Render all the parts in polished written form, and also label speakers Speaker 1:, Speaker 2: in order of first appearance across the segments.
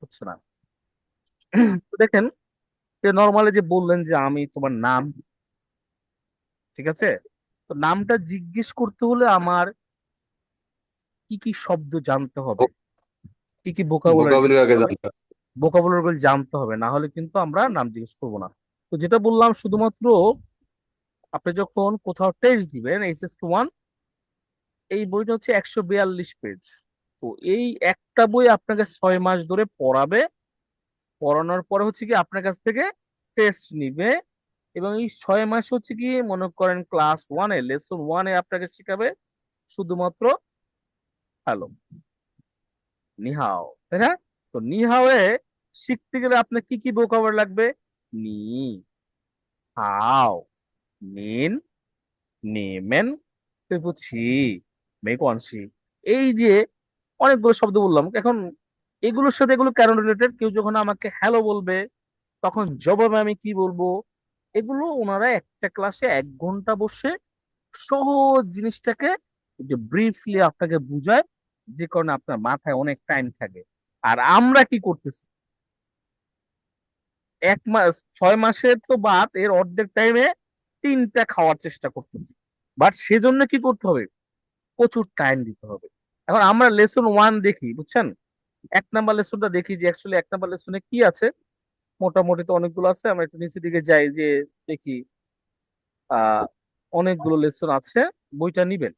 Speaker 1: হচ্ছে না। তো দেখেন, যে নর্মালি যে বললেন যে আমি তোমার নাম, ঠিক আছে, তো নামটা জিজ্ঞেস করতে হলে আমার কি কি শব্দ জানতে হবে, কি কি ভোকাবুলারি
Speaker 2: ভোকাবুলারি
Speaker 1: জানতে
Speaker 2: আগে
Speaker 1: হবে,
Speaker 2: জানতে হবে।
Speaker 1: ভোকাবুলারি জানতে হবে, না হলে কিন্তু আমরা নাম জিজ্ঞেস করবো না। তো যেটা বললাম, শুধুমাত্র আপনি যখন কোথাও টেস্ট দিবেন HSK 1, এই বইটা হচ্ছে 142 পেজ। তো এই একটা বই আপনাকে 6 মাস ধরে পড়াবে। পড়ানোর পরে হচ্ছে কি আপনার কাছ থেকে টেস্ট নিবে, এবং এই 6 মাস হচ্ছে কি, মনে করেন ক্লাস 1-এ লেসন 1-এ আপনাকে শেখাবে শুধুমাত্র হ্যালো, নিহাও, তাই না? তো নিহাও এ শিখতে গেলে আপনার কি কি ভোকাবুলারি লাগবে? নি হাও, নিন, নেমেন, তুই মেকওয়ানসি, এই যে অনেকগুলো শব্দ বললাম এখন, এগুলোর সাথে এগুলো কেন রিলেটেড? কেউ যখন আমাকে হ্যালো বলবে, তখন জবাবে আমি কি বলবো, এগুলো ওনারা একটা ক্লাসে 1 ঘন্টা বসে সহজ জিনিসটাকে একটু ব্রিফলি আপনাকে বুঝায়, যে কারণে আপনার মাথায় অনেক টাইম থাকে। আর আমরা কি করতেছি, 1 মাস, 6 মাসের তো বাদ, এর অর্ধেক টাইমে তিনটা খাওয়ার চেষ্টা করতেছি। বাট সেজন্য কি করতে হবে? প্রচুর টাইম দিতে হবে। এখন আমরা লেসন 1 দেখি, বুঝছেন, 1 নাম্বার লেসনটা দেখি যে অ্যাকচুয়ালি 1 নাম্বার লেসনে কি আছে। মোটামুটি তো অনেকগুলো আছে, আমরা একটু নিচের দিকে যাই যে দেখি। আহ অনেকগুলো লেসন আছে, বইটা নিবেন।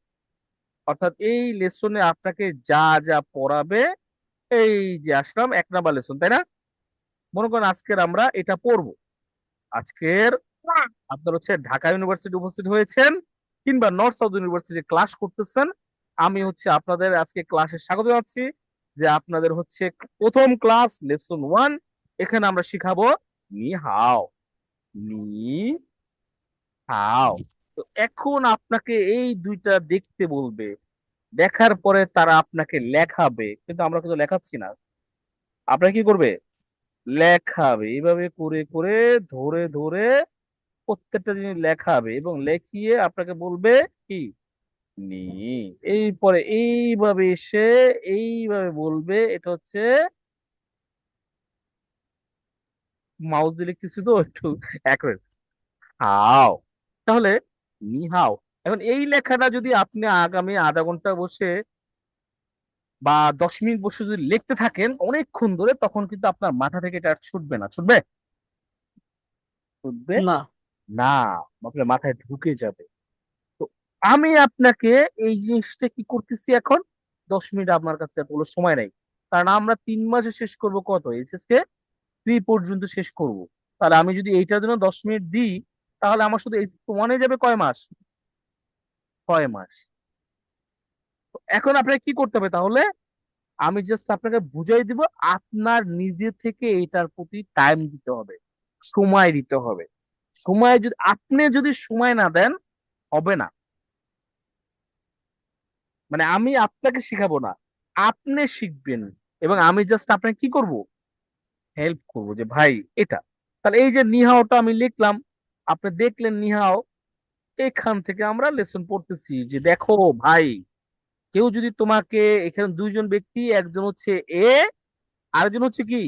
Speaker 1: অর্থাৎ এই লেসনে আপনাকে যা যা পড়াবে, এই যে আসলাম 1 নাম্বার লেসন, তাই না? মনে করেন আজকের আমরা এটা পড়বো। আজকের আপনার হচ্ছে ঢাকা ইউনিভার্সিটি উপস্থিত হয়েছেন, কিংবা নর্থ সাউথ ইউনিভার্সিটি ক্লাস করতেছেন। আমি হচ্ছে আপনাদের আজকে ক্লাসে স্বাগত জানাচ্ছি, যে আপনাদের হচ্ছে প্রথম ক্লাস লেসন 1। এখানে আমরা শিখাবো নি হাও, নি হাও। তো এখন আপনাকে এই দুইটা দেখতে বলবে, দেখার পরে তারা আপনাকে লেখাবে, কিন্তু আমরা কিন্তু লেখাচ্ছি না। আপনার কি করবে? লেখাবে, এইভাবে করে করে, ধরে ধরে প্রত্যেকটা জিনিস লেখাবে, এবং লেখিয়ে আপনাকে বলবে কি, নি, এই পরে এইভাবে এসে এইভাবে বলবে। এটা হচ্ছে, মাউস দিয়ে লিখতেছি তো একটু অ্যাকুরেট, হাও। তাহলে নি হাও। এখন এই লেখাটা যদি আপনি আগামী আধা ঘন্টা বসে বা 10 মিনিট বসে যদি লিখতে থাকেন অনেকক্ষণ ধরে, তখন কিন্তু আপনার মাথা থেকে এটা আর ছুটবে না। ছুটবে? ছুটবে
Speaker 2: না।
Speaker 1: না, আপনার মাথায় ঢুকে যাবে। তো আমি আপনাকে এই জিনিসটা কি করতেছি এখন, 10 মিনিট আপনার কাছে এতগুলো সময় নেই, কারণ আমরা 3 মাসে শেষ করব কত, HSK 3 পর্যন্ত শেষ করব। তাহলে আমি যদি এইটার জন্য 10 মিনিট দিই, তাহলে আমার শুধু HSK 1-এ যাবে কয় মাস? 6 মাস। তো এখন আপনাকে কি করতে হবে তাহলে? আমি জাস্ট আপনাকে বুঝাই দিব, আপনার নিজে থেকে এটার প্রতি টাইম দিতে হবে, সময় দিতে হবে। সময় যদি আপনি যদি সময় না দেন, হবে না। মানে আমি আপনাকে শিখাবো না, আপনি শিখবেন, এবং আমি জাস্ট আপনাকে কি করব, হেল্প করব, যে ভাই এটা। তাহলে এই যে নিহাওটা আমি লিখলাম, আপনি দেখলেন নিহাও, এখান থেকে আমরা লেসন পড়তেছি যে দেখো ভাই, কেউ যদি তোমাকে, এখানে দুইজন ব্যক্তি, একজন হচ্ছে এ, আরেকজন হচ্ছে কি,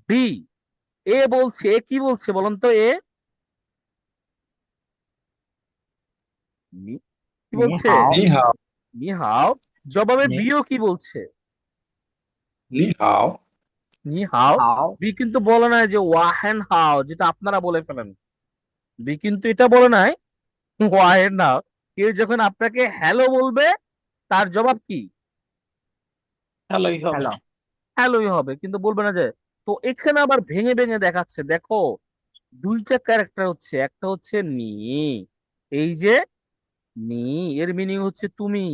Speaker 1: বি। এ বলছে, এ কি বলছে বলুন তো, এ কি
Speaker 2: 你
Speaker 1: বলছে?
Speaker 2: 好，你好，নিহাও।
Speaker 1: জবাবে
Speaker 2: 你
Speaker 1: বিও কি বলছে?
Speaker 2: 你好，নিহাও। 好，বি
Speaker 1: কিন্তু বলে নাই যে ওয়াহেন হাও, যেটা আপনারা বলে ফেলেন। বি কিন্তু এটা বলে নাই ওয়াহেন হাও। কেউ যখন আপনাকে হ্যালো বলবে, তার জবাব কি?
Speaker 2: ভালোই হবে।
Speaker 1: হ্যালো, হ্যালোই হবে, কিন্তু বলবে না যে। তো এখানে আবার ভেঙে ভেঙে দেখাচ্ছে, দেখো দুইটা ক্যারেক্টার হচ্ছে, একটা হচ্ছে নি, এই যে নি, এর মিনিং হচ্ছে তুমি।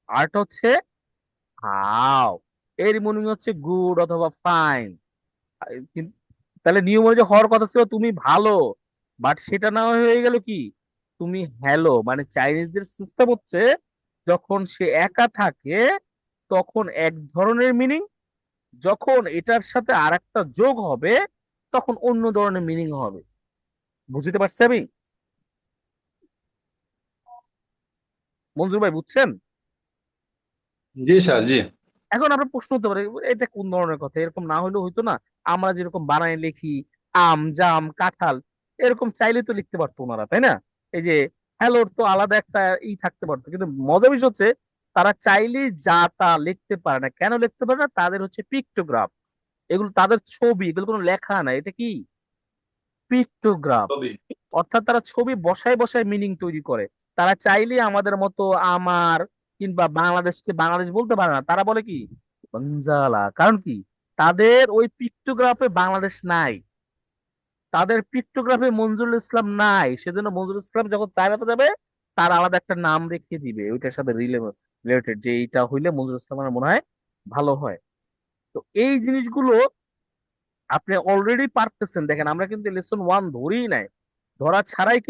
Speaker 1: আরটা হচ্ছে হাও, এর মিনিং হচ্ছে গুড অথবা ফাইন। তাহলে নিয়ম অনুযায়ী হওয়ার কথা ছিল তুমি ভালো, বাট সেটা না হয়ে গেল কি, তুমি হ্যালো। মানে চাইনিজদের সিস্টেম হচ্ছে, যখন সে একা থাকে তখন এক ধরনের মিনিং, যখন এটার সাথে আর একটা যোগ হবে তখন অন্য ধরনের মিনিং হবে। বুঝতে পারছি আমি? মঞ্জুর ভাই বুঝছেন?
Speaker 2: জি স্যার, জি।
Speaker 1: এখন আমরা প্রশ্ন হতে পারে এটা কোন ধরনের কথা, এরকম না হলেও হইতো না? আমরা যেরকম বানায় লিখি আম, জাম, কাঁঠাল, এরকম চাইলে তো লিখতে পারতো ওনারা, তাই না? এই যে হ্যালোর তো আলাদা একটা থাকতে পারতো, কিন্তু মজার বিষয় হচ্ছে তারা চাইলেই যা তা লিখতে পারে না। কেন লিখতে পারে না? তাদের হচ্ছে পিক্টোগ্রাফ, এগুলো তাদের ছবি, এগুলো কোনো লেখা না, এটা কি? পিক্টোগ্রাফ।
Speaker 2: ছবি।
Speaker 1: অর্থাৎ তারা ছবি বসায় বসায় মিনিং তৈরি করে। তারা চাইলে আমাদের মতো আমার কিংবা বাংলাদেশকে বাংলাদেশ বলতে পারে না, তারা বলে কি বানজালা। কারণ কি? তাদের ওই পিক্টোগ্রাফে বাংলাদেশ নাই, তাদের পিক্টোগ্রাফে মনজুরুল ইসলাম নাই। সেজন্য মনজুরুল ইসলাম যখন চায়নাতে যাবে, তার আলাদা একটা নাম রেখে দিবে ওইটার সাথে রিলেটেড, যে এইটা হইলে মনজুরুল ইসলামের মনে হয় ভালো হয়। তো এই জিনিসগুলো আপনি অলরেডি পারতেছেন। দেখেন আমরা কিন্তু লেসন ওয়ান ধরেই নাই, ধরা ছাড়াই